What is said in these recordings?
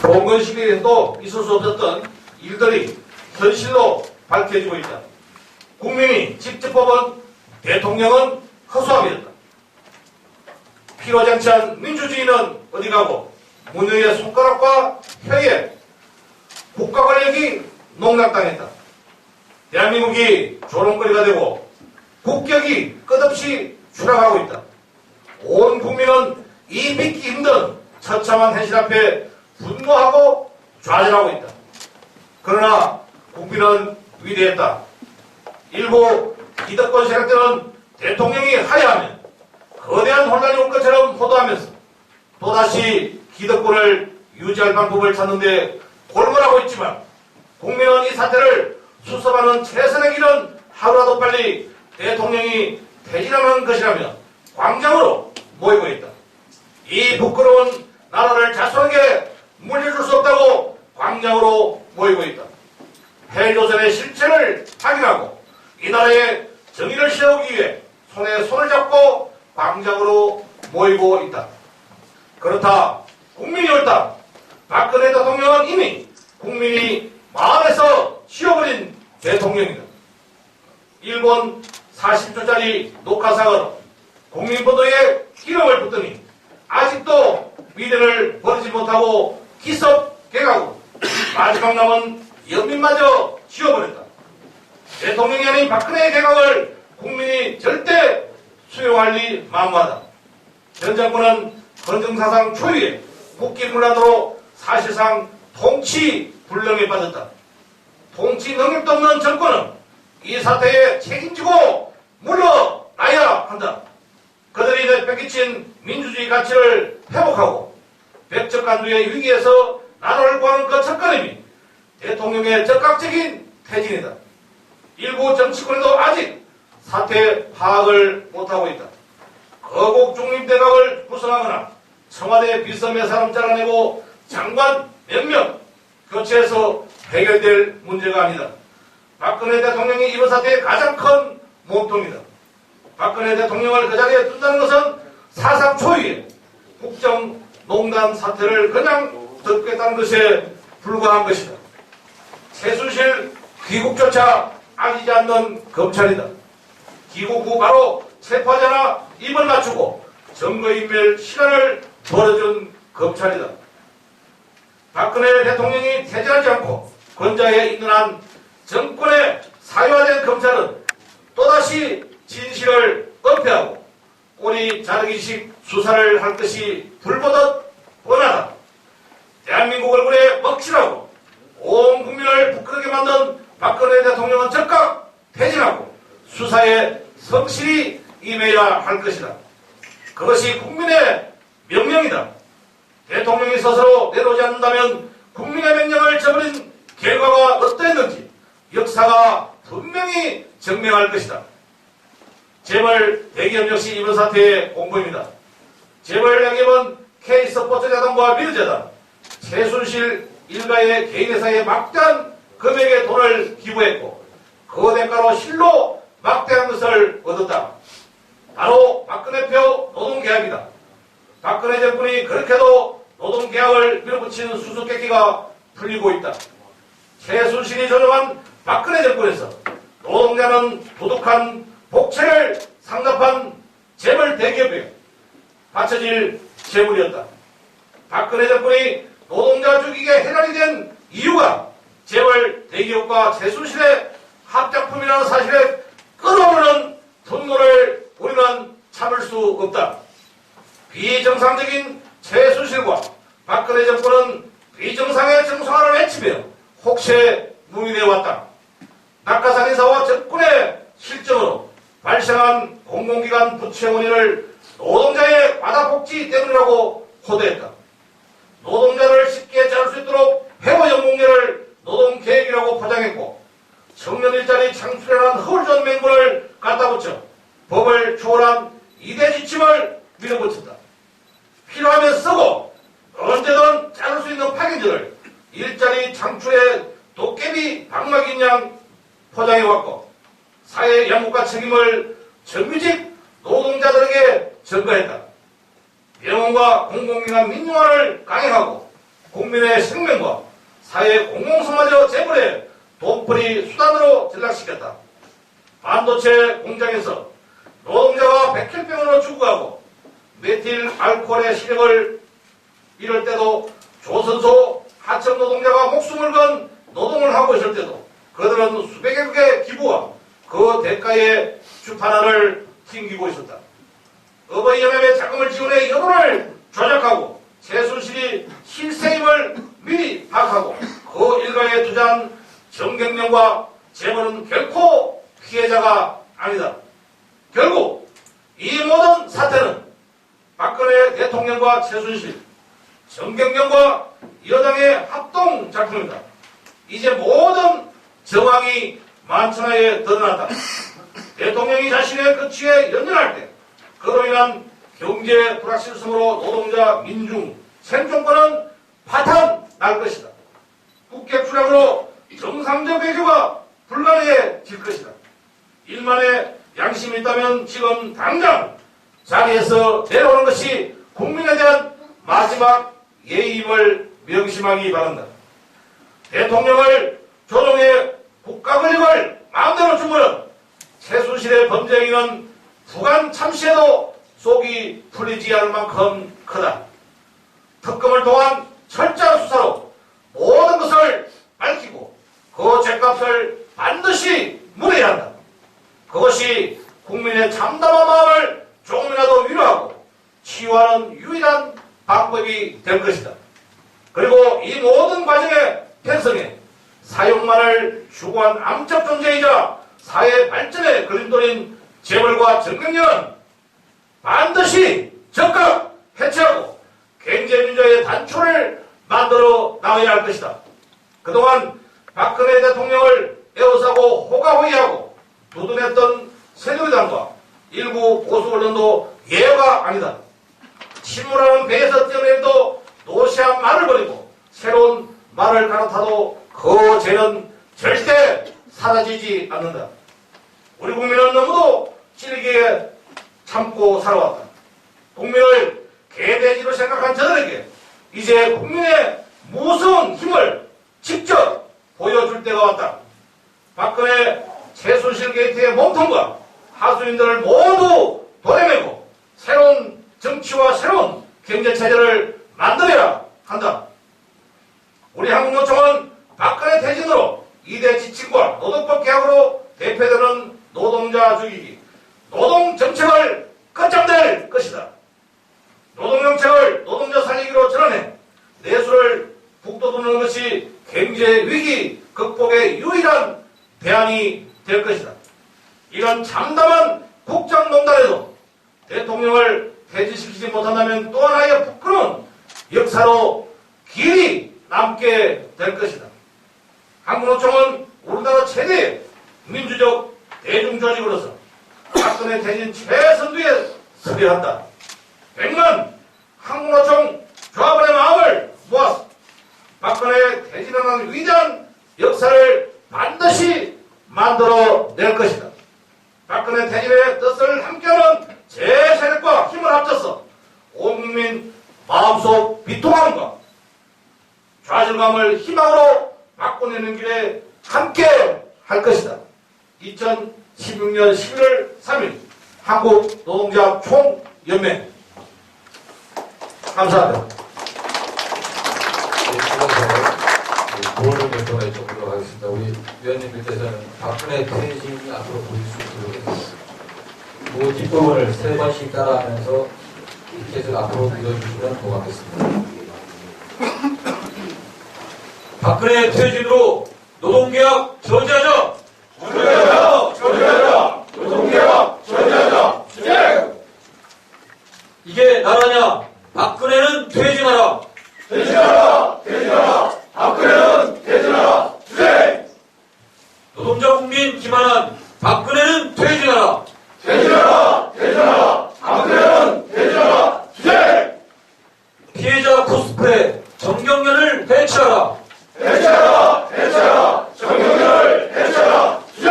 봉건 시기에도 있을 수 없었던 일들이 현실로 밝혀지고 있다. 국민이 직접 뽑은 대통령은 허수아비였다. 피로장치한 민주주의는 어디 가고 문의의 손가락과 혀에 국가 권력이 농락당했다. 대한민국이 조롱거리가 되고 국격이 끝없이 추락하고 있다. 온 국민은 이 믿기 힘든 처참한 현실 앞에 분노하고 좌절하고 있다. 그러나 국민은 위대했다. 일부 기득권 세력들은 대통령이 하야하면 거대한 혼란이 올 것처럼 호도하면서 또다시 기득권을 유지할 방법을 찾는데 골몰하고 있지만 국민은 이 사태를 수습하는 최선의 길은 하루라도 빨리 대통령이 퇴진하는 것이라며 광장으로 모이고 있다. 이 부끄러운 나라를 자손에게 물려줄 수 없다고 광장으로 모이고 있다. 헬조선의 실체를 확인하고 이 나라의 정의를 세우기 위해 손에 손을 잡고 광장으로 모이고 있다. 그렇다. 국민이 옳다. 박근혜 대통령은 이미 국민이 마음에서 지워버린 대통령이다. 일본 40초짜리 녹화사고로 국민보도에 기름을 붓더니 아직도 미래를 버리지 못하고 기습개각으로 마지막 남은 연민마저 지워버렸다. 대통령이 아닌 박근혜의 개각을 국민이 절대 수용할 리 만무하다. 현 정권은 헌정사상 초유의 국기문란으로 사실상 통치불능에 빠졌다. 통치 능력도 없는 정권은 이 사태에 책임지고 물러나야 한다. 그들이 내팽개친 민주주의 가치를 회복하고 백척간두의 위기에서 나라를 구하는 그 첫걸음이 대통령의 적극적인 퇴진이다. 일부 정치권에도 아직 사태 파악을 못하고 있다. 거국 중립대각을 구성하거나 청와대 비서몇 사람 잘라내고 장관 몇 명 교체해서 해결될 문제가 아니다. 박근혜 대통령이 이번 사태의 가장 큰 몸통이다. 박근혜 대통령을 그 자리에 둔다는 것은 사상 초유의 국정농단 사태를 그냥 덮겠다는 것에 불과한 것이다. 최순실 귀국조차 아니지 않는 검찰이다. 귀국 후 바로 체포하자나 입을 맞추고 증거인멸 시간을 벌어준 검찰이다. 박근혜 대통령이 퇴진하지 않고 권좌에 있는 한 정권의 사유화된 검찰은 또다시 진실을 은폐하고 꼬리 자르기식 수사를 할 것이 불보듯 뻔하다. 대한민국 얼굴에 먹칠하고 온 국민을 부끄럽게 만든 박근혜 대통령은 즉각 퇴진하고 수사에 성실히 임해야 할 것이다. 그것이 국민의 명령이다. 대통령이 스스로 내려오지 않는다면 국민의 명령을 저버린 결과가 어떠했는지 역사가 분명히 증명할 것이다. 재벌 대기업 역시 이번 사태의 공범입니다. 재벌 대기업은 K스포츠재단과 미르재단, 최순실 일가의 개인회사에 막대한 금액의 돈을 기부했고 그 대가로 실로 막대한 것을 얻었다. 바로 박근혜표 노동계약이다. 박근혜 정권이 그렇게도 노동계약을 밀어붙이는 수수께끼가 풀리고 있다. 최순실이 조정한 박근혜 정권에서 노동자는 도둑한 복채를 상납한 재벌 대기업에 바쳐질 재물이었다. 박근혜 정권이 노동자 죽이게 해결이 된 이유가 재벌 대기업과 최순실의 합작품이라는 사실에 끊어오르는 분노를 우리는 참을 수 없다. 비정상적인 최순실과 박근혜 정권은 비정상의 정상화를 외치며 혹세 무민해왔다. 낙하산 인사와 정권의 실정으로 발생한 공공기관 부채 원인을 노동자의 과다복지 때문이라고 호도했다. 노동자를 쉽게 자를 수 있도록 회원 연공제를 노동계획이라고 포장했고 청년 일자리 창출이라는 허울전 맹분을 갖다 붙여 법을 초월한 이대 지침을 밀어붙였다. 필요하면 쓰고 언제든 자를 수 있는 파견제를 일자리 창출에 도깨비 방막인 양 포장해왔고 사회 양국과 책임을 정규직 노동자들에게 전가했다. 병원과 공공기관 민영화를 강행하고 국민의 생명과 사회 공공성마저 재벌의 돈벌이 수단으로 전락시켰다. 반도체 공장에서 노동자가 백혈병으로 죽어가고 메틸 알코올의 시력을 잃을 때도 조선소 하청 노동자가 목숨을 건 노동을 하고 있을 때도 그들은 수백억의 기부와 그 대가의 주판안을 튕기고 있었다. 어버이연합의 자금을 지원해 여론을 조작하고 최순실이 실세임을 미리 파악하고 그 일가에 투자한 정경련과 재벌은 결코 피해자가 아니다. 결국 이 모든 사태는 박근혜 대통령과 최순실, 정경련과 여당의 합동 작품이다. 이제 모든 정황이 만천하에 드러났다. 대통령이 자신의 거취에 연연할 때 그로 인한 경제 불확실성으로 노동자, 민중, 생존권은 파탄날 것이다. 국격 추락으로 정상적 외교가 불가능해질 것이다. 일만의 양심이 있다면 지금 당장 자리에서 내려오는 것이 국민에 대한 마지막 예의임을 명심하기 바란다. 대통령을 조종해 국가 권력을 마음대로 주무는 최순실의 범죄 행위는 부관 참시에도 속이 풀리지 않을 만큼 크다. 특검을 통한 철저한 수사로 모든 것을 밝히고 그 죄값을 반드시 물어야 한다. 그것이 국민의 참담한 마음을 조금이라도 위로하고 치유하는 유일한 방법이 될 것이다. 그리고 이 모든 과정의 편성에 사용만을 추구한 암적 존재이자 사회 발전의 그림돌인 재벌과 정경련은 반드시 적극 해체하고 경제민주화의 단초를 만들어 나가야 할 것이다. 그동안 박근혜 대통령을 에워싸고 호가호위하고 두둔했던 새누리당과 일부 보수 언론도 예외가 아니다. 침몰하는 배에서 뛰어내도 노시한 말을 버리고 새로운 말을 갈아타도 그 죄는 절대 사라지지 않는다. 우리 국민은 너무도 찌르게 참고 살아왔다. 국민을 개돼지로 생각한 저들에게 이제 국민의 무서운 힘을 직접 보여줄 때가 왔다. 박근혜 최순실 게이트의 몸통과 하수인들을 모두 도려내고 새로운 정치와 새로운 경제체제를 만들어야 한다. 우리 한국노총은 박근혜 퇴진으로 2대 지침과 노동법 개혁으로 대표되는 노동자 죽이기, 노동정책을 끝장낼 것이다. 노동정책을 노동자 살리기로 전환해 내수를 북돋우는 것이 경제위기 극복의 유일한 대안이 될 것이다. 이런 참담한 국정농단에도 대통령을 퇴진시키지 못한다면 또 하나의 부끄러운 역사로 길이 남게 될 것이다. 한국노총은 우리나라 최대의 민주적 대중조직으로서 박근혜 퇴진 최선두에 서야 한다. 100만 한국노총 조합원의 마음을 모아서 박근혜 퇴진하는 위대한 역사를 반드시 만들어낼 것이다. 박근혜 퇴진의 뜻을 함께하는 제세력과 힘을 합쳐서 온 국민 마음속 비통함과 좌절감을 희망으로 바꿔내는 길에 함께 할 것이다. 2016년 11월 3일 한국노동자 총연맹 감사합니다. 보호를 멘토가 이쪽으로 하겠습니다. 우리 위원님들께서는 박근혜 퇴진이 앞으로 보일 수 있도록 해주십니다. 그 뒷부분을 3번씩 따라하면서 계속 앞으로 밀어주시면 고맙겠습니다. 박근혜 퇴진으로 노동개혁 저지하자! 저지하자! 저지하자! 노동개혁 저지하자! 주제! 이게 나라냐? 박근혜는 퇴진하라! 퇴진하라! 퇴진하라! 박근혜는 퇴진하라! 주제! 노동자 국민 기만한 박근혜는 퇴진하라! 퇴진하라! 퇴진하라! 박근혜는 퇴진하라! 주제! 피해자 코스프레 정경련을 해체하라! 해체하라! 해체하라! 정경련을 해체하라! 주제!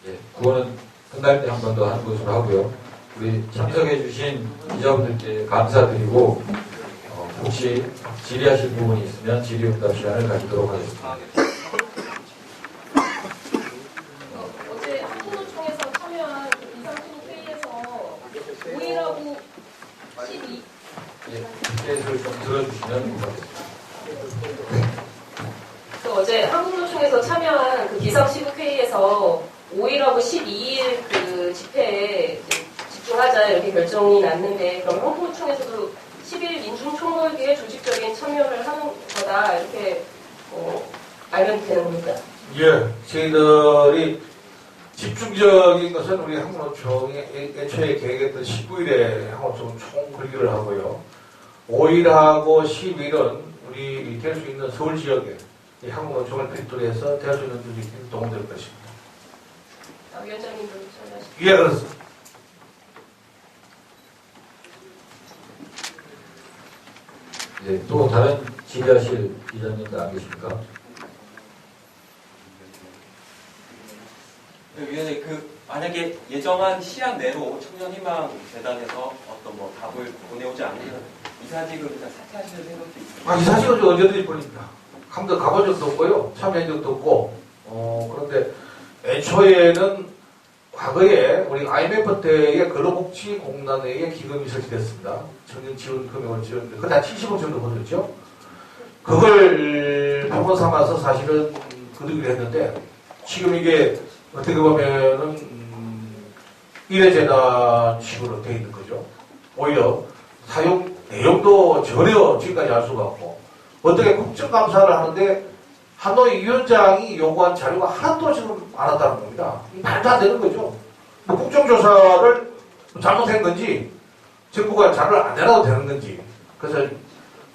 예, 구호는 끝날 때 한 번 더 하는 것으로 하고요. 우리 참석해주신 기자분들께 감사드리고 혹시 질의하실 부분이 있으면 질의응답 시간을 가지도록 하겠습니다. 어제 한국노총에서 참여한 비상시국 회의에서 5일하고 12. 케이스를 좀 들어주시면 고맙겠습니다. 어제 한국노총에서 참여한 그 비상시국 회의에서 5일하고 12일 그 집회에 집중하자 이렇게 결정이 났는데, 그럼 한국노총에서도 10일 민중총궐기에 조직적인 참여를 하는 거다 이렇게 알면 되는 겁니까? 예, 저희들이 집중적인 것은 우리 한국노총이 애초에 계획했던 19일에 한국노총 총궐기를 하고요. 5일하고 10일은 우리 될 수 있는 서울 지역에 이 한국노총을 필두로 해서 될 수 있는 조직이 동원될 것입니다. 위원장님도 참여하시죠. 예, 그렇습니다. 네, 또 다른 질의하실 기자님도 안 계십니까? 위원님, 만약에 예정한 시한 내로 청년희망재단에서 어떤 답을 보내오지 않으면 이사직을 그냥 사퇴하시는 생각도 있습니다. 이 사실은 언제든지 벌립니다. 한 번도 가본 적도 없고요. 참여한 적도 없고, 그런데 애초에는 과거에 우리 IMF 때에 근로복지공단에 기금이 설치됐습니다. 청년 지원 금액을 지원했는데, 그때 한 70억 정도 거뒀죠. 그걸 표본 삼아서 사실은 거두기로 했는데, 지금 이게 어떻게 보면은, 일회재단식으로 되어 있는 거죠. 오히려 사용 내용도 전혀 지금까지 알 수가 없고, 어떻게 국정감사를 하는데 한노희 위원장이 요구한 자료가 하나도 지금 안 왔다는 겁니다. 말도 안 되는 거죠. 뭐 국정조사를 잘못한 건지, 정부가 자료를 안 내놔도 되는 건지. 그래서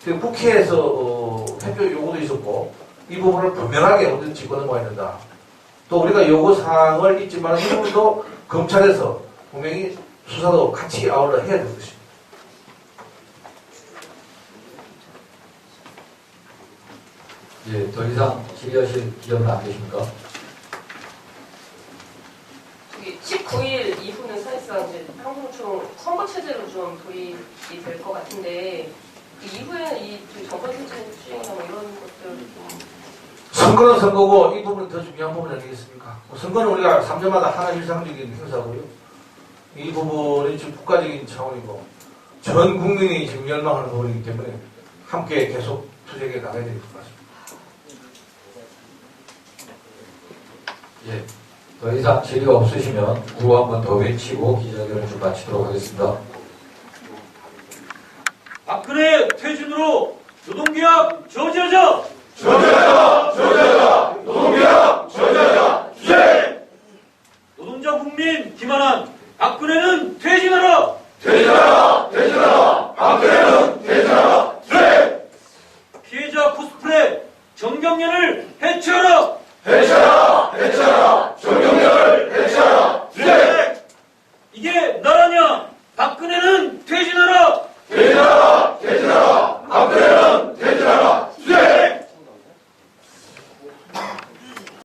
지금 국회에서 협조 요구도 있었고, 이 부분을 분명하게 언제든지 꺼내봐야 된다. 또 우리가 요구사항을 잊지만 이 부분도 검찰에서 분명히 수사도 같이 아울러 해야 될 것입니다. 예, 더 이상 질의하실 기자는 안 계십니까? 19일 이후는 사실상 이제 한국노총 선거 체제로 좀 도입이 될 것 같은데, 그 이후에는 이 정권 승진 수행이나 뭐 이런 것들 좀. 선거는 선거고 이 부분은 더 중요한 부분 아니겠습니까? 선거는 우리가 3년마다 하나 일상적인 행사고요. 이 부분이 지금 국가적인 차원이고 전 국민이 지금 열망하는 부분이기 때문에 함께 계속 투쟁해 나가야 될 것 같습니다. 예, 더 이상 질의가 없으시면 구호 한 번 더 외치고 기자회견을 좀 마치도록 하겠습니다. 박근혜 퇴진으로 노동계약 저지하자! 노동계약 저지하자! 투쟁! 노동자 국민 김한한 박근혜는 퇴진하라! 퇴진하라! 박근혜는 퇴진하라! 투쟁! 피해자 코스프레 정경련을 해체하라! 해체하라! 조용히